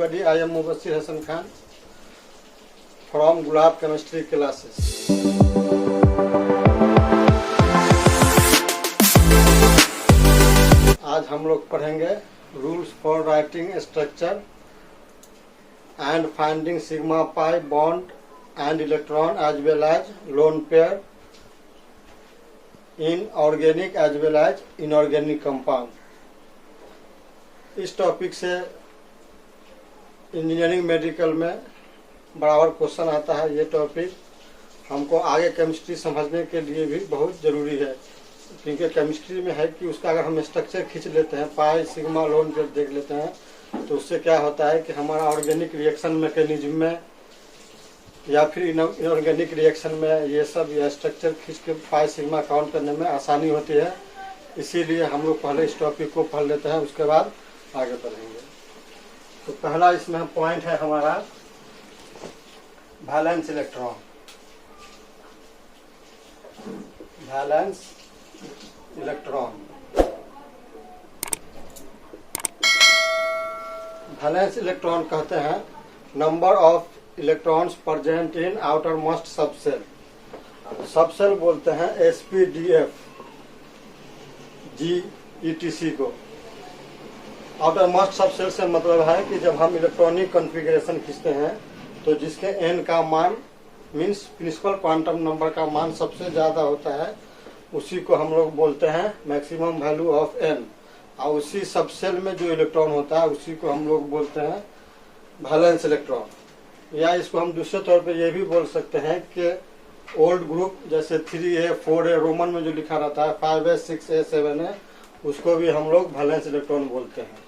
everybody, I am Mubassir Hassan Khan from Gulab Chemistry classes. आज हम लोग पढ़ेंगे rules for writing structure and finding sigma pi bond and electron as well as lone pair in organic as well as inorganic compound. इस topic से engineering medical में बराबर question आता है। ये टॉपिक हमको आगे केमिस्ट्री समझने के लिए भी बहुत ज़रूरी है, क्योंकि केमिस्ट्री में है कि उसका अगर हम स्ट्रक्चर खींच लेते हैं, पाई सिग्मा लोन पेयर देख लेते हैं, तो उससे क्या होता है कि हमारा ऑर्गेनिक रिएक्शन मैकेनिज्म में या फिर इनऑर्गेनिक रिएक्शन में ये सब या स्ट्रक्चर खींच के पाई सिग्मा काउंट करने में आसानी होती है। इसीलिए हम लोग पहले इस टॉपिक को पढ़ लेते हैं, उसके बाद आगे बढ़ेंगे। तो पहला इसमें पॉइंट है हमारा valence electron. Valence electron, valence electron कहते हैं number of electrons present in outer most subshell. Subshell बोलते हैं SPDF GETC को। आउटर मोस्ट सबसेल से मतलब है कि जब हम इलेक्ट्रॉनिक कॉन्फ़िगरेशन खींचते हैं तो जिसके n का मान मीन्स प्रिंसिपल क्वांटम नंबर का मान सबसे ज़्यादा होता है, उसी को हम लोग बोलते हैं मैक्सिमम वैल्यू ऑफ n। और उसी सबसेल में जो इलेक्ट्रॉन होता है उसी को हम लोग बोलते हैं वैलेंस इलेक्ट्रॉन। या इसको हम दूसरे तौर पे ये भी बोल सकते हैं कि ओल्ड ग्रुप जैसे 3A 4A रोमन में जो लिखा रहता है 5A 6A 7A, उसको भी हम लोग वैलेंस इलेक्ट्रॉन बोलते हैं।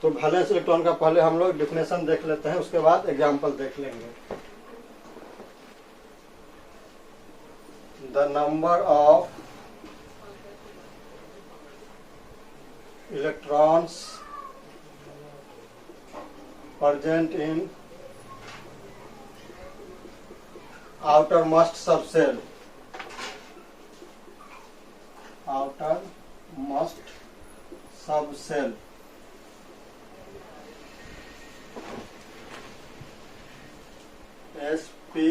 तो वैलेंस इलेक्ट्रॉन का पहले हम लोग डिफिनेशन देख लेते हैं, उसके बाद एग्जाम्पल देख लेंगे। The number of electrons present in outermost subcell, outermost subcell SPDF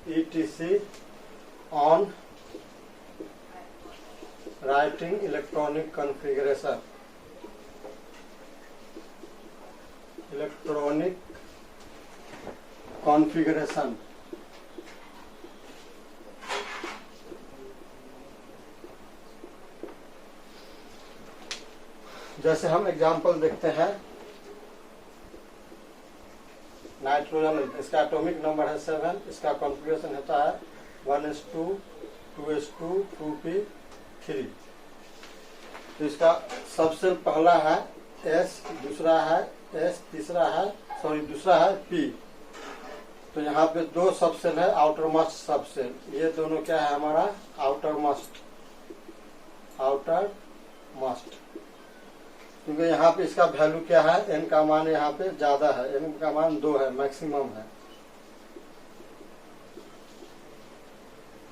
ETC on writing electronic configuration, electronic configuration. जैसे हम एग्जांपल देखते हैं, नाइट्रोजन, इसका एटॉमिक नंबर है 7, इसका कॉन्फ़िगरेशन होता है 1s2 2s2 2p3। तो इसका सबसे पहला है S, दूसरा है S, तीसरा है दूसरा है P। तो यहाँ पे दो सबसेल है आउटर मोस्ट सबसेल। ये दोनों क्या है हमारा आउटर मोस्ट, क्योंकि यहाँ पे इसका वैल्यू क्या है, n का मान यहाँ पे ज्यादा है, n का मान 2 है, मैक्सिमम है।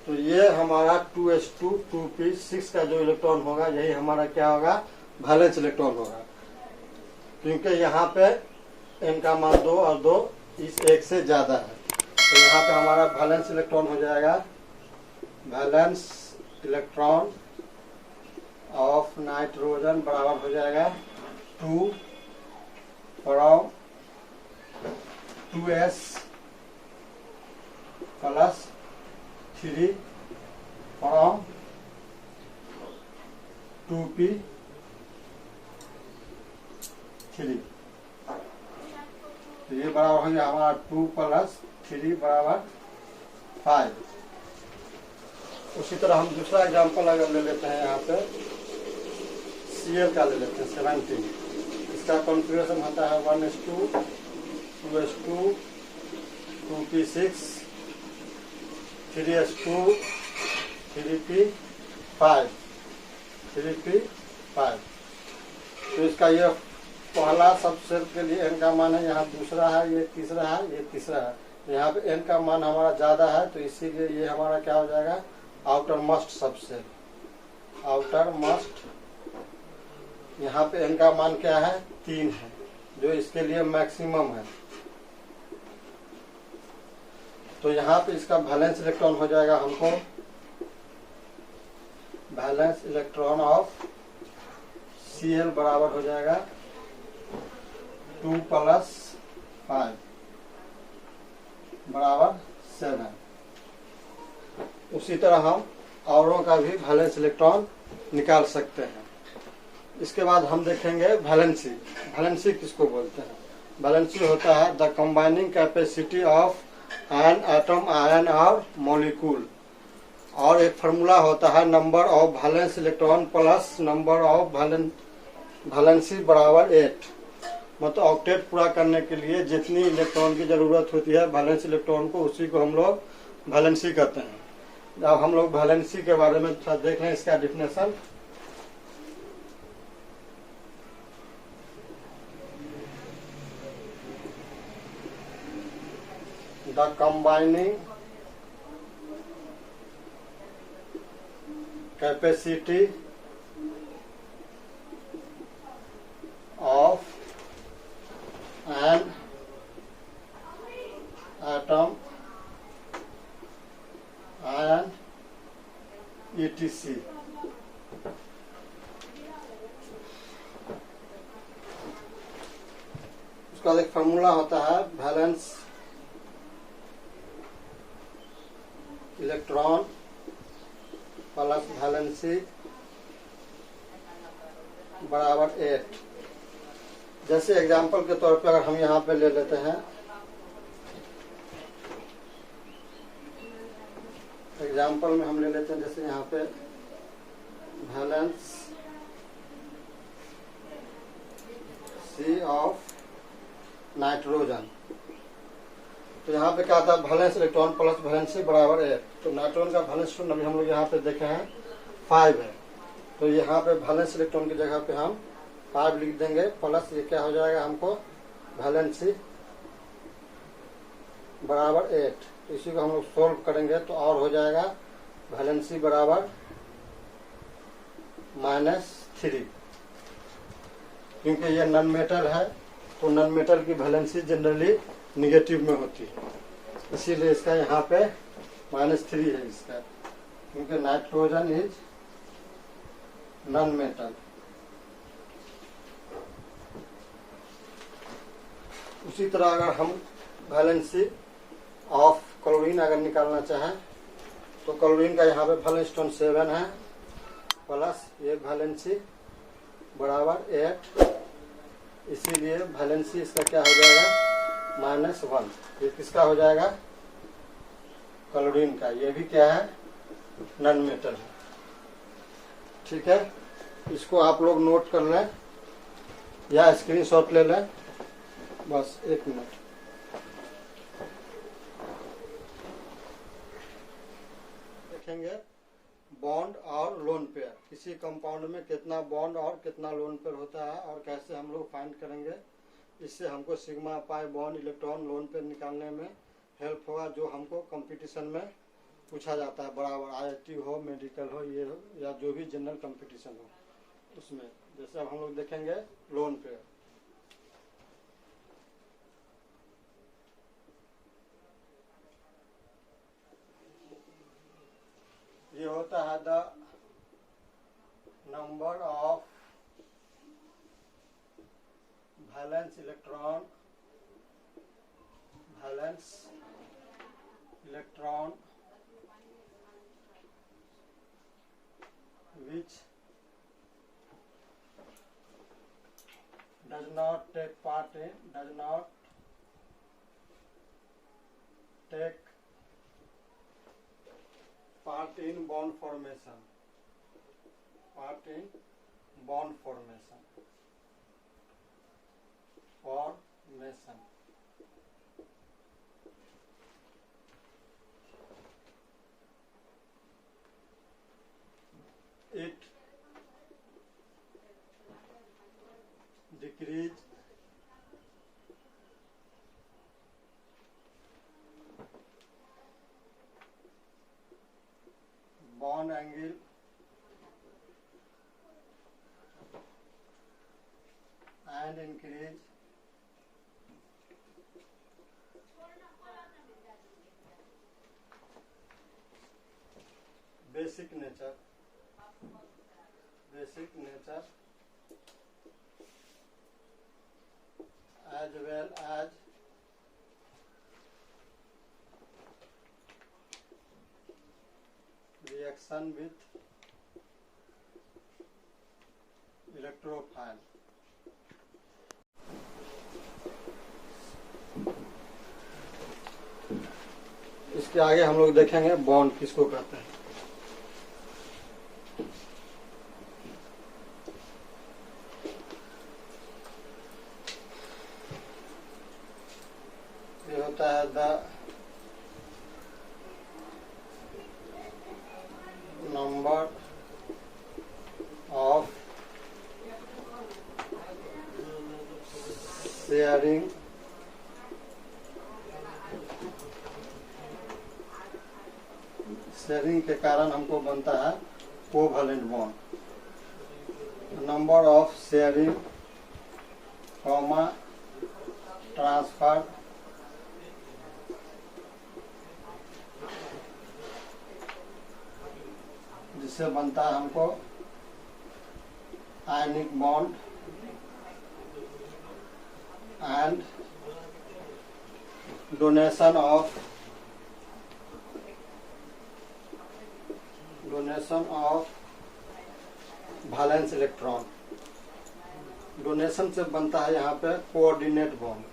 तो ये हमारा 2s2 2p6 का जो इलेक्ट्रॉन होगा यही हमारा क्या होगा, वैलेंस इलेक्ट्रॉन होगा, क्योंकि यहाँ पे n का मान 2 और 2 इस 1 से ज्यादा है। तो यहाँ पे हमारा वैलेंस इलेक्ट्रॉन हो जाएगा, वैलेंस इलेक्ट्रॉन ऑफ नाइट्रोजन बराबर हो जाएगा 2 from 2s plus 3 from 2p3। तो ये बराबर हो गया हमारा 2 प्लस 3 बराबर 5। उसी तरह हम दूसरा एग्जांपल अगर ले लेते हैं, यहाँ पे Cl का ले लेते हैं 17। इसका कॉन्फ़िगरेशन होता है 1s2 2s2 2p6 3s2 3p5। तो इसका ये पहला सबसेल के लिए n का मान है, यहाँ दूसरा है, ये तीसरा है, ये तीसरा है। यहाँ पे n का मान हमारा ज्यादा है, तो इसीलिए ये हमारा क्या हो जाएगा, outer most subshell, outer most यहाँ पे n का मान क्या है, 3 है, जो इसके लिए मैक्सिमम है। तो यहाँ पे इसका वैलेंस इलेक्ट्रॉन हो जाएगा हमको, वैलेंस इलेक्ट्रॉन ऑफ Cl बराबर हो जाएगा 2 + 5 बराबर 7। उसी तरह हम औरों का भी वैलेंस इलेक्ट्रॉन निकाल सकते हैं। इसके बाद हम देखेंगे वैलेंसी। वैलेंसी किसको बोलते हैं? वैलेंसी होता है the combining capacity of an atom, ion और मॉलिक्यूल। और एक फार्मूला होता है number of valence electron plus number of valency बराबर 8। मतलब ऑक्टेट पूरा करने के लिए जितनी इलेक्ट्रॉन की जरूरत होती है वैलेंस इलेक्ट्रॉन को, उसी को हम लोग वैलेंसी कहते हैं। अब हम लोग वैलेंसी के बारे में थोड़ा देख लें, इसका definition. The combining capacity of an atom, ion, etc। उसका एक फार्मूला होता है वैलेंस इलेक्ट्रॉन प्लस वैलेंसी बराबर 8। जैसे एग्जांपल के तौर पे अगर हम यहाँ पे ले लेते हैं, एग्जांपल में हम ले लेते हैं जैसे यहाँ पे वैलेंस C ऑफ नाइट्रोजन। तो यहाँ पे क्या था, वैलेंस इलेक्ट्रॉन प्लस वैलेंसी बराबर 8। तो नाइट्रोजन का वैलेंस अभी हम लोग यहाँ पे देखे हैं 5 है। तो यहाँ पे वैलेंस इलेक्ट्रॉन की जगह पे हम 5 लिख देंगे, प्लस ये क्या हो जाएगा हमको वैलेंसी बराबर 8। तो इसी को हम लोग सोल्व करेंगे तो और हो जाएगा वैलेंसी बराबर -3। क्योंकि ये नॉन मेटल है तो नॉन मेटल की वैलेंसी जनरली निगेटिव में होती है, इसीलिए इसका यहाँ पे -3 है इसका, क्योंकि नाइट्रोजन इज नॉन मेटल। उसी तरह अगर हम वैलेंसी ऑफ क्लोरीन अगर निकालना चाहें तो क्लोरीन का यहाँ पे वैलेंस इलेक्ट्रॉन 7 है, प्लस ये वैलेंसी बराबर 8। इसीलिए वैलेंसी इसका क्या हो जाएगा -1। ये किसका हो जाएगा, क्लोरीन का। ये भी क्या है, नॉन मेटल है। ठीक है, इसको आप लोग नोट कर लें या स्क्रीनशॉट ले लें। बस 1 मिनट। देखेंगे बॉन्ड और लोन पेयर, किसी कंपाउंड में कितना बॉन्ड और कितना लोन पेयर होता है और कैसे हम लोग फाइंड करेंगे। इससे हमको sigma pi bond electron lone pair निकालने में हेल्प होगा, जो हमको कंपटीशन में पूछा जाता है बराबर, IIT हो, मेडिकल हो, ये हो, या जो भी जनरल कंपटीशन हो उसमें। जैसे अब हम लोग देखेंगे लोन पेयर। ये होता है the number of valence electron which does not take part in bond formation. It decrease bond angle and increase basic nature as well as reaction with electrophile. इसके आगे हम लोग देखेंगे बॉन्ड किसको कहते हैं। ये होता है द नंबर ऑफ शेयरिंग के कारण हमको बनता है covalent bond. Number of sharing comma transfer जिससे बनता है हमको ionic bond and donation of valence electron. Donation से बनता है यहाँ पे कोऑर्डिनेट बॉन्ड।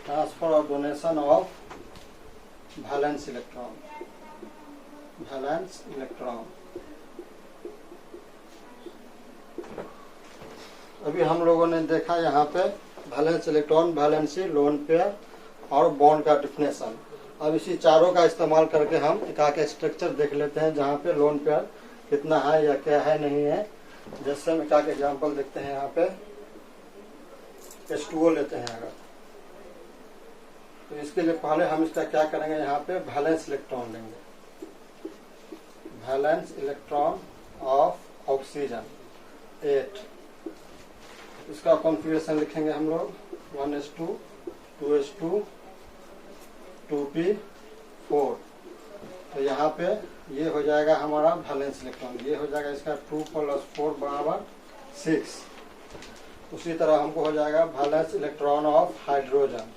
ट्रांसफर और डोनेशन ऑफ वैलेंस इलेक्ट्रॉन। अभी हम लोगों ने देखा यहाँ पे valence electron, valency, lone pair और बॉन्ड का डिफिनेशन। अब इसी चारों का इस्तेमाल करके हम एक स्ट्रक्चर देख लेते हैं जहाँ पे लोन पेयर कितना है या क्या है नहीं है। जैसे हम एक एग्जाम्पल देखते हैं, यहाँ पे H2O लेते हैं अगर, तो इसके लिए पहले हम इसका क्या करेंगे, यहाँ पे वैलेंस इलेक्ट्रॉन लेंगे। वैलेंस इलेक्ट्रॉन ऑफ ऑक्सीजन 8, इसका कॉन्फ़िगरेशन लिखेंगे हम लोग 1s2 2s2 2p4। तो यहाँ पे ये हो जाएगा हमारा वैलेंस इलेक्ट्रॉन, ये हो जाएगा इसका 2 + 4 = 6। उसी तरह हमको हो जाएगा वैलेंस इलेक्ट्रॉन ऑफ हाइड्रोजन,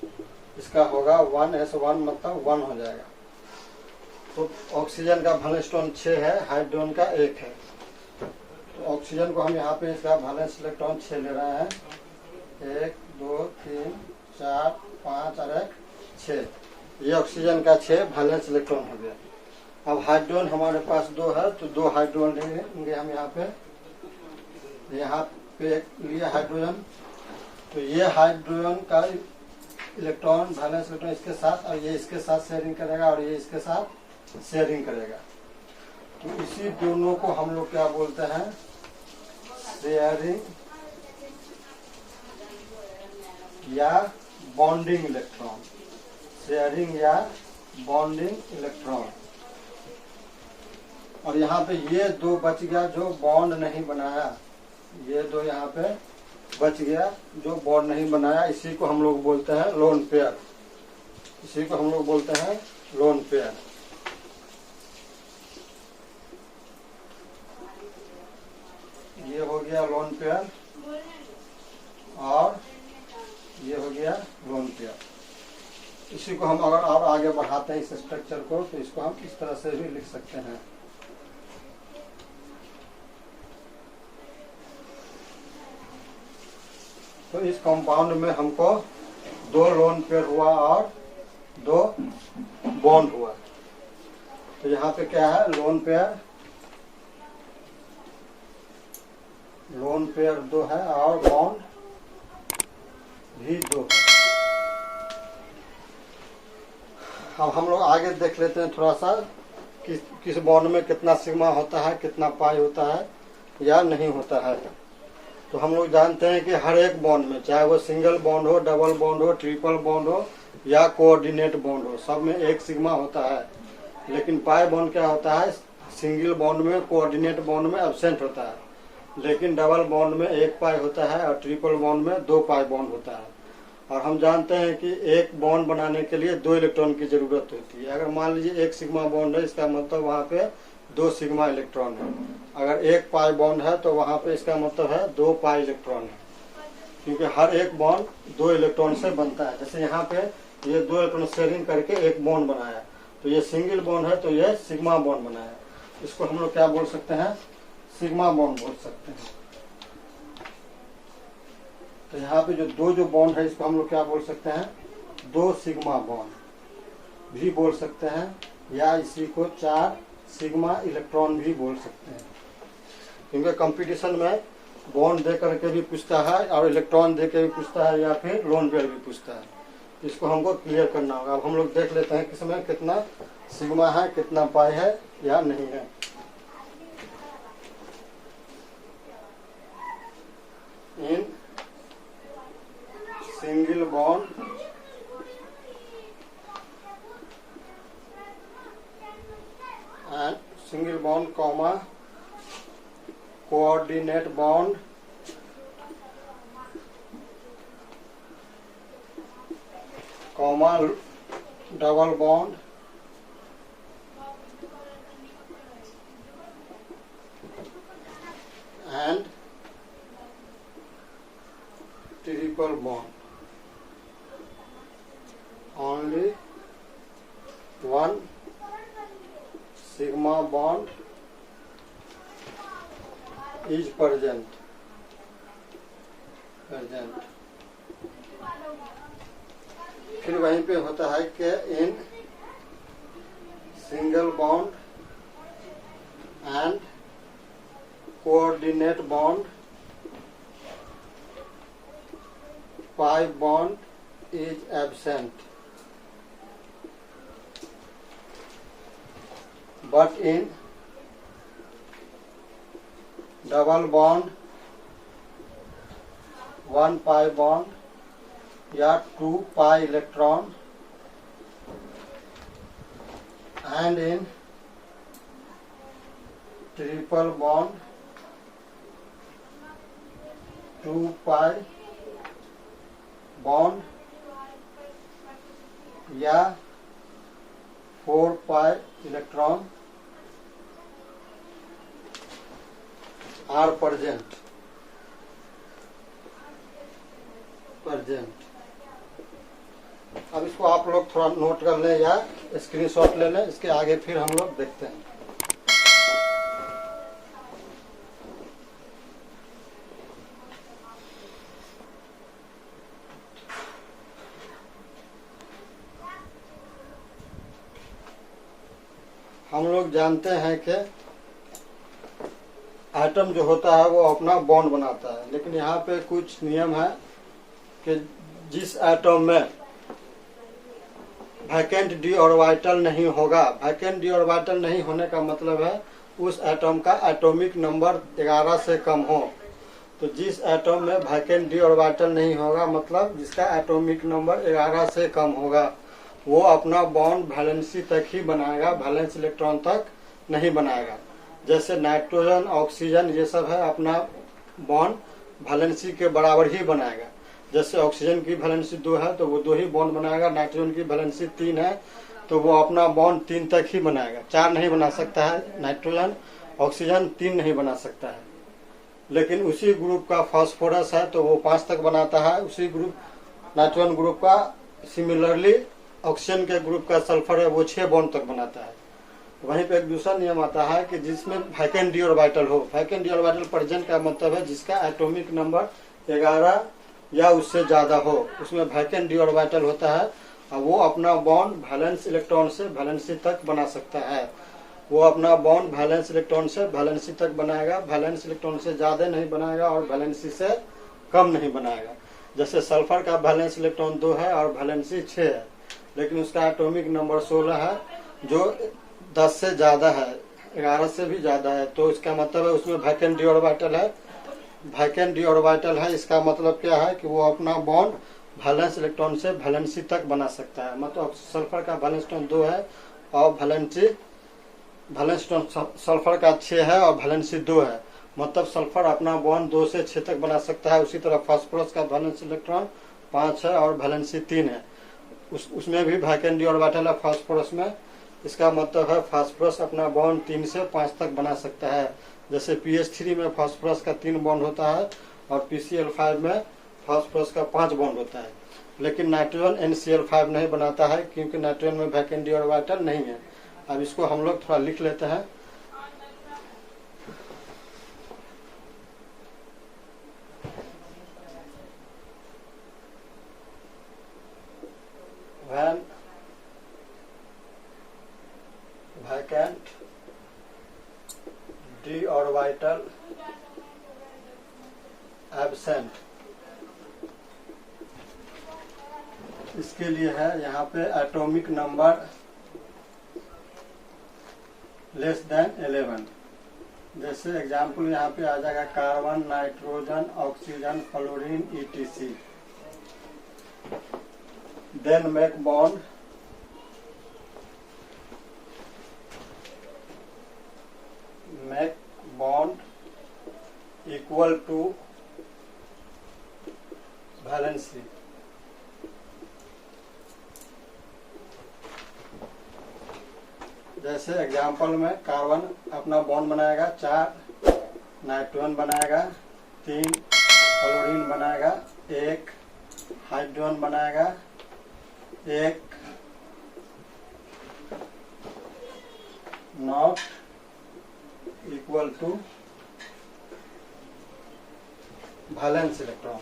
इसका होगा 1s1 मतलब 1 हो जाएगा। तो ऑक्सीजन का वैलेंस इलेक्ट्रॉन 6 है, हाइड्रोजन का 1 है। तो ऑक्सीजन को हम यहाँ पे इसका वैलेंस इलेक्ट्रॉन 6 ले रहे हैं, 1 2 3 4 5 और 1 6। ये ऑक्सीजन का 6 वैलेंस इलेक्ट्रॉन हो गया। अब हाइड्रोजन हमारे पास 2 है, तो 2 हाइड्रोजन लेंगे हम यहाँ पे लिया हाइड्रोजन। तो ये हाइड्रोजन का इलेक्ट्रॉन वैलेंस इलेक्ट्रॉन इसके साथ, और ये इसके साथ शेयरिंग करेगा और ये इसके साथ शेयरिंग करेगा। तो इसी दोनों को हम लोग क्या बोलते हैं, शेयरिंग या बॉन्डिंग इलेक्ट्रॉन। शेयरिंग या बॉन्डिंग इलेक्ट्रॉन। और यहाँ पे ये 2 बच गया जो बॉन्ड नहीं बनाया, ये 2 यहाँ पे बच गया जो बॉन्ड नहीं बनाया, इसी को हम लोग बोलते हैं लोन पेयर। ये हो गया लोन पेयर और ये हो गया लोन पेयर। इसी को हम अगर और आगे बढ़ाते हैं इस स्ट्रक्चर को, तो इसको हम इस तरह से भी लिख सकते हैं। तो इस कंपाउंड में हमको 2 लोन पेयर हुआ और 2 बॉन्ड हुआ। तो यहाँ पे क्या है, लोन पेयर 2 है और बॉन्ड भी 2 है। अब हम लोग आगे देख लेते हैं थोड़ा सा किस बॉन्ड में कितना सिग्मा होता है, कितना पाई होता है या नहीं होता है। तो हम लोग जानते हैं कि हर एक बॉन्ड में, चाहे वो सिंगल बॉन्ड हो, डबल बॉन्ड हो, ट्रिपल बॉन्ड हो या कोऑर्डिनेट बॉन्ड हो, सब में 1 सिग्मा होता है। लेकिन पाई बॉन्ड क्या होता है, सिंगल बॉन्ड में, कोऑर्डिनेट बॉन्ड में एब्सेंट होता है, लेकिन डबल बॉन्ड में 1 पाई होता है और ट्रिपल बॉन्ड में 2 पाई बॉन्ड होता है। और हम जानते हैं कि एक बॉन्ड बनाने के लिए 2 इलेक्ट्रॉन की जरूरत होती है। अगर मान लीजिए 1 सिग्मा बॉन्ड है, इसका मतलब वहाँ पे 2 सिग्मा इलेक्ट्रॉन है। अगर 1 पाई बॉन्ड है तो वहाँ पे इसका मतलब है 2 पाई इलेक्ट्रॉन है, क्योंकि हर एक बॉन्ड 2 इलेक्ट्रॉन से बनता है। जैसे यहाँ पे ये 2 इलेक्ट्रॉन शेयरिंग करके एक बॉन्ड बनाया, तो ये सिंगल बॉन्ड है, तो ये सिग्मा बॉन्ड बनाया। इसको हम लोग क्या बोल सकते हैं? सिग्मा बॉन्ड बोल सकते हैं। तो यहाँ पे जो बॉन्ड है इसको हम लोग क्या बोल सकते हैं? 2 सिग्मा बॉन्ड भी बोल सकते हैं, या इसी को 4 सिग्मा इलेक्ट्रॉन भी बोल सकते हैं। क्योंकि कंपटीशन में बॉन्ड दे करके भी पूछता है और इलेक्ट्रॉन दे के भी पूछता है, या फिर लोन पेयर भी पूछता है। इसको हमको क्लियर करना होगा। अब हम लोग देख लेते हैं किसमें कितना सिग्मा है, कितना पाई है या नहीं है। In single bond and single bond comma coordinate bond comma double bond and triple bond, only 1 sigma bond is present. फिर वहीं पे होता है कि in single bond and coordinate bond pi bond is absent, but in double bond 1 pi bond या 2 pi electron and in triple bond 2 pi bond या 4 pi electron are present। अब इसको आप लोग थोड़ा नोट कर लें या स्क्रीनशॉट ले लें, इसके आगे फिर हम लोग देखते हैं। हम लोग जानते हैं कि एटम जो होता है वो अपना बॉन्ड बनाता है, लेकिन यहाँ पे कुछ नियम है कि जिस एटम में वैकेंट डी ऑर्बिटल नहीं होगा, वैकेंट डी ऑर्बिटल नहीं होने का मतलब है उस एटम का एटॉमिक नंबर 11 से कम हो। तो जिस एटम में वैकेंट डी ऑर्बिटल नहीं होगा, मतलब जिसका एटॉमिक नंबर 11 से कम होगा, वो अपना बॉन्ड वैलेंसी तक ही बनाएगा, वैलेंस इलेक्ट्रॉन तक नहीं बनाएगा। जैसे नाइट्रोजन, ऑक्सीजन, ये सब है अपना बॉन्ड वैलेंसी के बराबर ही बनाएगा। जैसे ऑक्सीजन की वैलेंसी 2 है तो वो 2 ही बॉन्ड बनाएगा, नाइट्रोजन की वैलेंसी 3 है तो वो अपना बॉन्ड 3 तक ही बनाएगा, 4 नहीं बना सकता है। नाइट्रोजन, ऑक्सीजन 3 नहीं बना सकता है। लेकिन उसी ग्रुप का फास्फोरस है तो वो 5 तक बनाता है। उसी ग्रुप नाइट्रोजन ग्रुप का सिमिलरली ऑक्सीजन के ग्रुप का सल्फर है वो 6 बॉन्ड तक बनाता है। वहीं पे एक दूसरा नियम आता है कि जिसमें वैकेंट डी ऑर्बिटल हो। वैकेंट डी ऑर्बिटल प्रेजेंट का मतलब है जिसका एटॉमिक नंबर 11 या उससे ज्यादा हो, उसमें वैकेंट डी ऑर्बिटल होता है और वो अपना बॉन्ड वैलेंस इलेक्ट्रॉन से वैलेंसी तक बना सकता है। वो अपना बॉन्ड वैलेंस इलेक्ट्रॉन से वैलेंसी तक बनाएगा, वैलेंस इलेक्ट्रॉन से ज्यादा नहीं बनाएगा और वैलेंसी से कम नहीं बनाएगा। जैसे सल्फर का वैलेंस इलेक्ट्रॉन 2 है और वैलेंसी 6 है, लेकिन उसका एटॉमिक नंबर 16 है जो 10 से ज्यादा है, 11 से भी ज्यादा है। तो इसका मतलब है उसमें वैकेंट डी ऑर्बिटल है। वैकेंट डी ऑर्बिटल है, इसका मतलब क्या है कि वो अपना बॉन्ड वैलेंस इलेक्ट्रॉन से वैलेंसी तक बना सकता है। मतलब सल्फर का वैलेंस इलेक्ट्रॉन 2 है और वैलेंसी वैलेंस सल्फर का 6 है और वैलेंसी 2 है, मतलब सल्फर अपना बॉन्ड 2 से 6 तक बना सकता है। उसी तरह फास्फोरस का वैलेंस इलेक्ट्रॉन 5 है और वैलेंसी 3 है। उसमें भी वैकेंट डी ऑर्बिटल है फास्फोरस में। इसका मतलब है फास्फोरस अपना बॉन्ड 3 से 5 तक बना सकता है। जैसे pH3 में फास्फोरस का 3 बॉन्ड होता है और PCl5 में फास्फोरस का 5 बॉन्ड होता है। लेकिन नाइट्रोजन NCl5 नहीं बनाता है क्योंकि नाइट्रोजन में वैकेंट डी ऑर्बिटल नहीं है। अब इसको हम लोग थोड़ा लिख लेते हैं। When vacant d orbital absent, इसके लिए है यहाँ पे एटॉमिक नंबर लेस देन 11। जैसे एग्जाम्पल यहाँ पे आ जाएगा carbon, nitrogen, oxygen, fluorine etc। Then make bond equal to valency. जैसे एग्जाम्पल में कार्बन अपना बॉन्ड बनाएगा 4, नाइट्रोजन बनाएगा 3, फ्लोरीन बनाएगा 1, हाइड्रोजन बनाएगा 1, not equal to valence electron.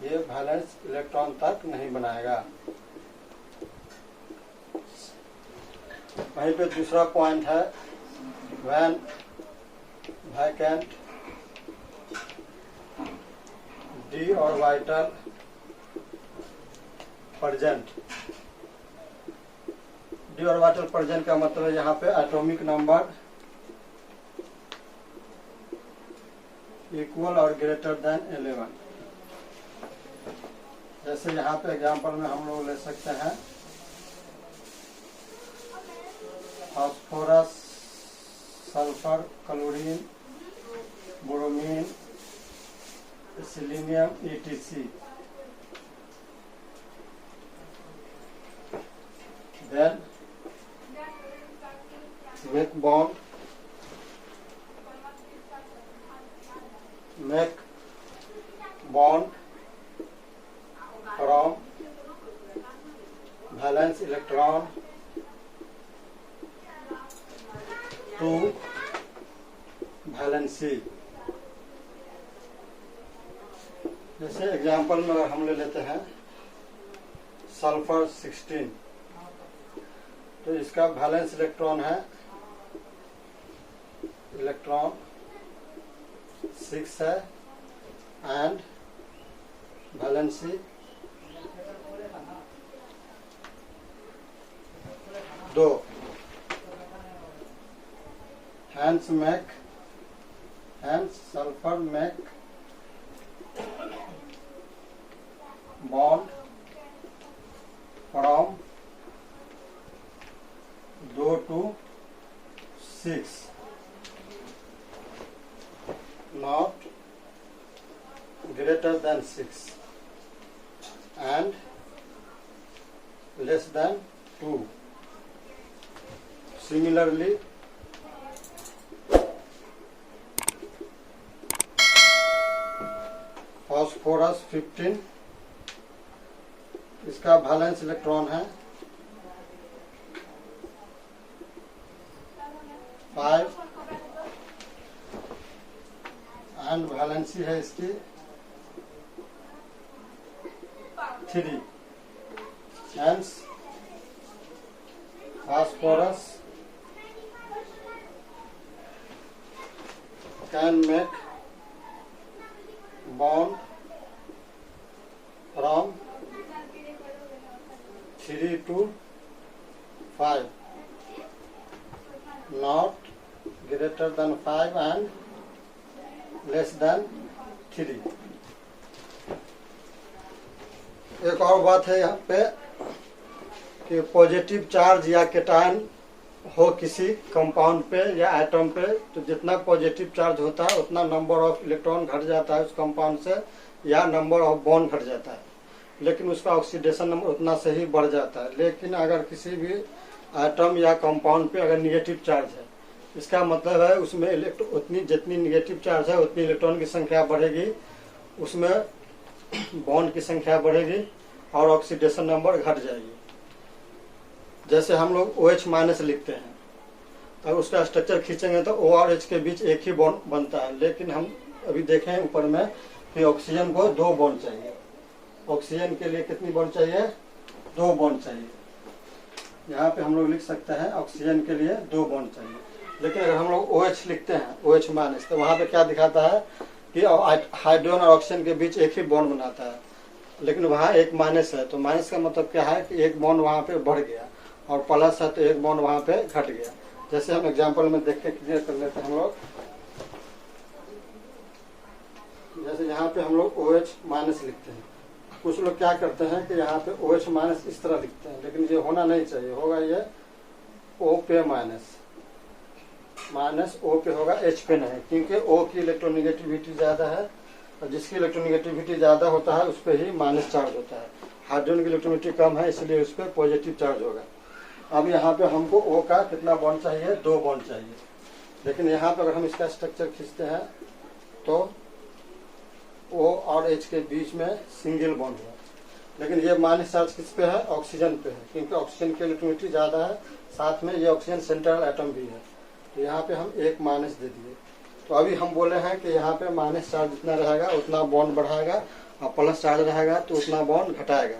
ये वैलेंस इलेक्ट्रॉन तक नहीं बनाएगा। वहीं पे दूसरा पॉइंट है when vacant d orbital present. D orbital present का मतलब है यहाँ पे एटॉमिक नंबर इक्वल और ग्रेटर देन 11। जैसे यहाँ पे एग्जांपल में हम लोग ले सकते हैं phosphorus, sulphur, chlorine, bromine, selenium etc। Then make bond, from valence electron to valency। जैसे एग्जांपल में अगर हम ले लेते हैं सल्फर 16, तो इसका वैलेंस इलेक्ट्रॉन है इलेक्ट्रॉन 6 है and valency 2। hence sulfur make bond from 2 to 6, not greater than 6 and less than 2। Similarly, phosphorus 15, इसका वैलेंस इलेक्ट्रॉन है 5 एंड वैलेंसी है इसकी 3। Hence phosphorus can make bond from 3 to 5, not greater than 5 and less than 3। एक और बात है यहाँ पे कि पॉजिटिव चार्ज या कैटायन हो किसी कंपाउंड पे या एटम पे, तो जितना पॉजिटिव चार्ज होता है उतना नंबर ऑफ इलेक्ट्रॉन घट जाता है उस कंपाउंड से, या नंबर ऑफ बॉन्ड घट जाता है, लेकिन उसका ऑक्सीडेशन नंबर उतना से ही बढ़ जाता है। लेकिन अगर किसी भी एटम या कंपाउंड पे अगर निगेटिव चार्ज है, इसका मतलब है उसमें उतनी जितनी निगेटिव चार्ज है उतनी इलेक्ट्रॉन की संख्या बढ़ेगी, उसमें बॉन्ड की संख्या बढ़ेगी और ऑक्सीडेशन नंबर घट जाएगी। जैसे हम लोग OH माइनस लिखते हैं, अगर उसका स्ट्रक्चर खींचेंगे तो O और H के बीच एक ही बॉन्ड बनता है, लेकिन हम अभी देखें ऊपर में कि ऑक्सीजन को 2 बॉन्ड चाहिए। ऑक्सीजन के लिए कितनी बॉन्ड चाहिए? 2 बॉन्ड चाहिए। यहाँ पे हम लोग लिख सकते हैं ऑक्सीजन के लिए 2 बॉन्ड चाहिए। लेकिन अगर हम लोग OH लिखते हैं, OH माइनस, तो वहाँ पे क्या दिखाता है कि हाइड्रोजन और ऑक्सीजन के बीच एक ही बॉन्ड बनाता है, लेकिन वहाँ एक माइनस है। तो माइनस का मतलब क्या है कि एक बॉन्ड वहाँ पे बढ़ गया, और प्लस है तो एक बॉन्ड वहाँ पे घट गया। जैसे हम एग्जांपल में देख के क्लियर कर लेते हैं हम लोग। जैसे यहाँ पे हम लोग OH माइनस लिखते हैं, कुछ लोग क्या करते हैं कि यहाँ पे OH माइनस इस तरह लिखते हैं, लेकिन ये होना नहीं चाहिए। होगा ये O पे माइनस, माइनस O पे होगा, H पे नहीं, क्योंकि O की इलेक्ट्रोनिगेटिविटी ज्यादा है, और जिसकी इलेक्ट्रोनिगेटिविटी ज्यादा होता है उस पर ही माइनस चार्ज होता है। हाइड्रोजन की इलेक्ट्रोनिगेटिविटी कम है, इसलिए उस पर पॉजिटिव चार्ज होगा। अब यहाँ पे हमको O का कितना बॉन्ड चाहिए? 2 बॉन्ड चाहिए। लेकिन यहाँ पे अगर हम इसका स्ट्रक्चर खींचते हैं तो O और H के बीच में सिंगल बॉन्ड हुआ, लेकिन ये माइनस चार्ज किस पे है? ऑक्सीजन पे है, क्योंकि ऑक्सीजन की इलेक्ट्रोनिगेटिविटी ज्यादा है, साथ में ये ऑक्सीजन सेंट्रल एटम भी है। तो यहाँ पे हम 1 माइनस दे दिए। तो अभी हम बोले हैं कि यहाँ पे माइनस चार्ज जितना रहेगा उतना बॉन्ड बढ़ाएगा, और प्लस चार्ज रहेगा तो उतना बॉन्ड घटाएगा।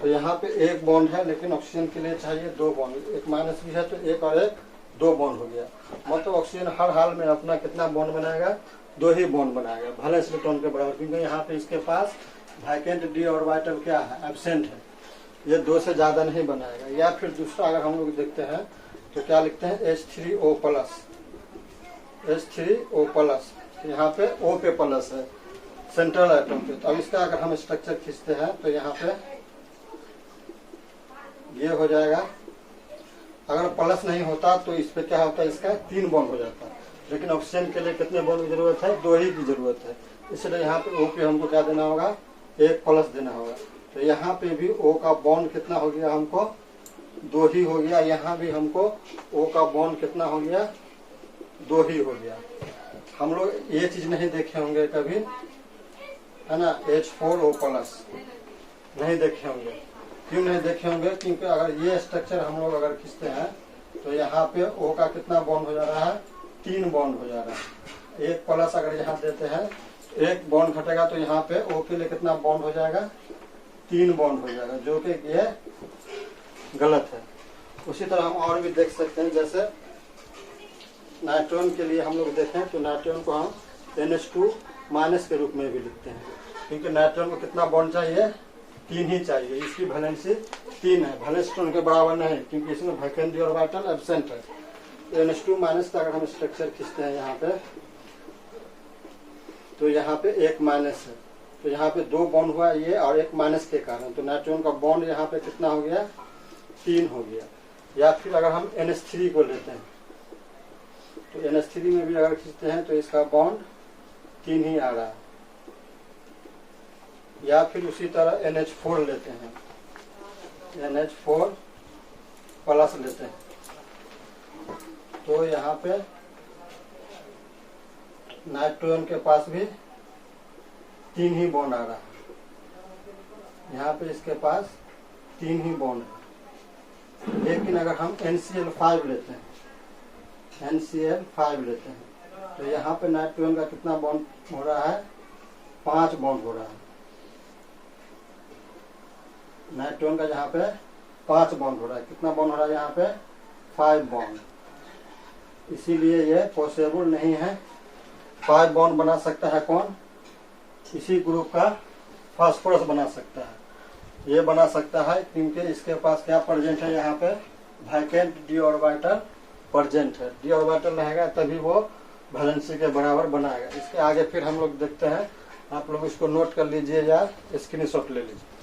तो यहाँ पे 1 बॉन्ड है, लेकिन ऑक्सीजन के लिए चाहिए 2 बॉन्ड। 1 माइनस भी है तो 1 और 1 2 बॉन्ड हो गया। मतलब ऑक्सीजन हर हाल में अपना कितना बॉन्ड बनाएगा? 2 ही बॉन्ड बनाएगा, वैलेंस इलेक्ट्रॉन के बराबर, क्योंकि यहाँ पे इसके पास वैकेंट डी ऑर्बिटल क्या है? एब्सेंट है, ये 2 से ज्यादा नहीं बनाएगा। या फिर दूसरा अगर हम लोग देखते हैं तो क्या लिखते हैं? H3O प्लस, H3O प्लस, यहाँ पे O पे प्लस है सेंट्रल एटम पे। तो अब इसका अगर हम स्ट्रक्चर खींचते हैं तो यहाँ पे ये हो जाएगा। अगर प्लस नहीं होता तो इस पे क्या होता है? इसका 3 बॉन्ड हो जाता है, लेकिन ऑक्सीजन के लिए कितने बॉन्ड की जरूरत है? 2 ही की जरूरत है। इसलिए यहाँ पे O पे हमको क्या देना होगा? 1 प्लस देना होगा। तो यहाँ पे भी O का बॉन्ड कितना हो गया? हमको 2 ही हो गया। यहाँ भी हमको O का बॉन्ड कितना हो गया? 2 ही हो गया। हम लोग ये चीज नहीं देखे होंगे कभी, है ना? H4O प्लस नहीं देखे होंगे। क्यों नहीं देखे होंगे? क्योंकि अगर ये स्ट्रक्चर हम लोग अगर खींचते हैं तो यहाँ पे O का कितना बॉन्ड हो जा रहा है? 3 बॉन्ड हो जा रहा है। 1 प्लस अगर यहाँ देते हैं तो 1 बॉन्ड घटेगा, तो यहाँ पे O के लिए कितना बॉन्ड हो जाएगा? 3 बॉन्ड हो जाएगा, जो कि ये गलत है। उसी तरह हम और भी देख सकते हैं। जैसे नाइट्रोजन के लिए हम लोग देखें तो नाइट्रोजन को हम NH2 माइनस के रूप में भी लिखते हैं, क्योंकि नाइट्रोजन को कितना बॉन्ड चाहिए? 3 ही चाहिए। इसकी वैलेंसी 3 है, वैलेंस इलेक्ट्रॉन के बराबर नहीं, क्योंकि इसमें वैकेंट डी ऑर्बिटल एब्सेंट है। तो NH2 माइनस का अगर हम स्ट्रक्चर खींचते हैं यहाँ पे, तो यहाँ पे 1 माइनस है, तो यहाँ पे 2 बॉन्ड हुआ ये, और 1 माइनस के कारण तो नाइट्रोजन का बॉन्ड यहाँ पे कितना हो गया? 3 हो गया। या फिर अगर हम NH3 को लेते हैं तो NH3 में भी अगर खींचते हैं तो इसका बॉन्ड 3 ही आ रहा है। या फिर उसी तरह NH4 लेते हैं, NH4 प्लस लेते हैं, तो यहाँ पे नाइट्रोजन के पास भी 3 ही बॉन्ड आ रहा है। यहाँ पे इसके पास 3 ही बॉन्ड है। लेकिन अगर हम NCl5 लेते हैं, NCl5 लेते हैं, तो यहाँ पे नाइट्रोजन का कितना बॉन्ड हो रहा है? 5 बॉन्ड हो रहा है। नाइट्रोजन का यहाँ पे 5 बॉन्ड हो रहा है। कितना बॉन्ड हो रहा है यहाँ पे? 5 बॉन्ड। इसीलिए ये पॉसिबल नहीं है। 5 बॉन्ड बना सकता है कौन? इसी ग्रुप का फास्फोरस बना सकता है। ये बना सकता है क्योंकि इसके पास क्या प्रेजेंट है? यहाँ पे वैकेंट डी ऑर्बिटल प्रेजेंट है। डी ऑर्बिटल रहेगा तभी वो वैलेंसी के बराबर बनाएगा। इसके आगे फिर हम लोग देखते हैं, आप लोग इसको नोट कर लीजिए या स्क्रीनशॉट ले लीजिए।